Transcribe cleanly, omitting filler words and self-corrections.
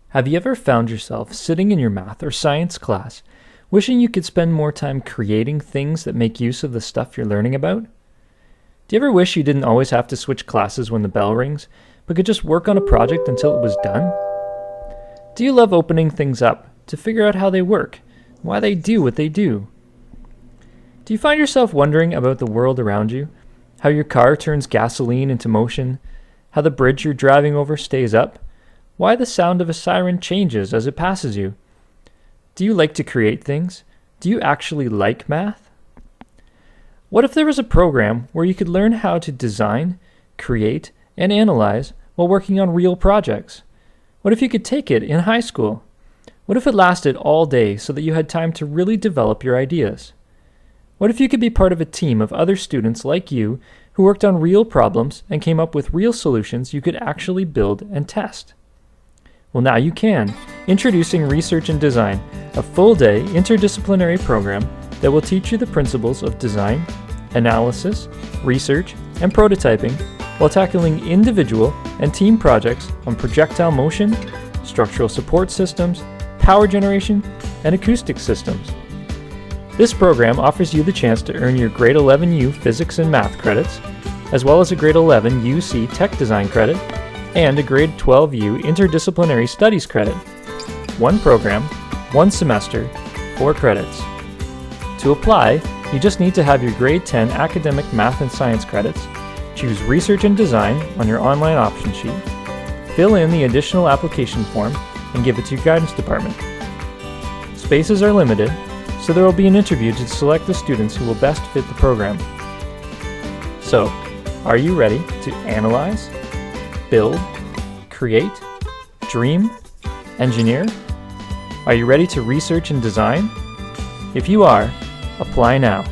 Have you ever found yourself sitting in your math or science class, wishing you could spend more time creating things that make use of the stuff you're learning about? Do you ever wish you didn't always have to switch classes when the bell rings, but could just work on a project until it was done? Do you love opening things up to figure out how they work, why they do what they do? Do you find yourself wondering about the world around you, how your car turns gasoline into motion, how the bridge you're driving over stays up, why the sound of a siren changes as it passes you? Do you like to create things? Do you actually like math? What if there was a program where you could learn how to design, create, and analyze while working on real projects? What if you could take it in high school? What if it lasted all day so that you had time to really develop your ideas? What if you could be part of a team of other students like you who worked on real problems and came up with real solutions you could actually build and test? Well, now you can. Introducing Research and Design, a full-day interdisciplinary program that will teach you the principles of design, analysis, research, and prototyping while tackling individual and team projects on projectile motion, structural support systems, power generation, and acoustic systems. This program offers you the chance to earn your Grade 11U Physics and Math credits, as well as a Grade 11 UC Tech Design credit, and a Grade 12U Interdisciplinary Studies credit. One program, one semester, 4 credits. To apply, you just need to have your Grade 10 Academic Math and Science credits, choose Research and Design on your online option sheet, fill in the additional application form, and give it to your guidance department. Spaces are limited, so there will be an interview to select the students who will best fit the program. So, are you ready to analyze, build, create, dream, engineer? Are you ready to research and design? If you are, apply now.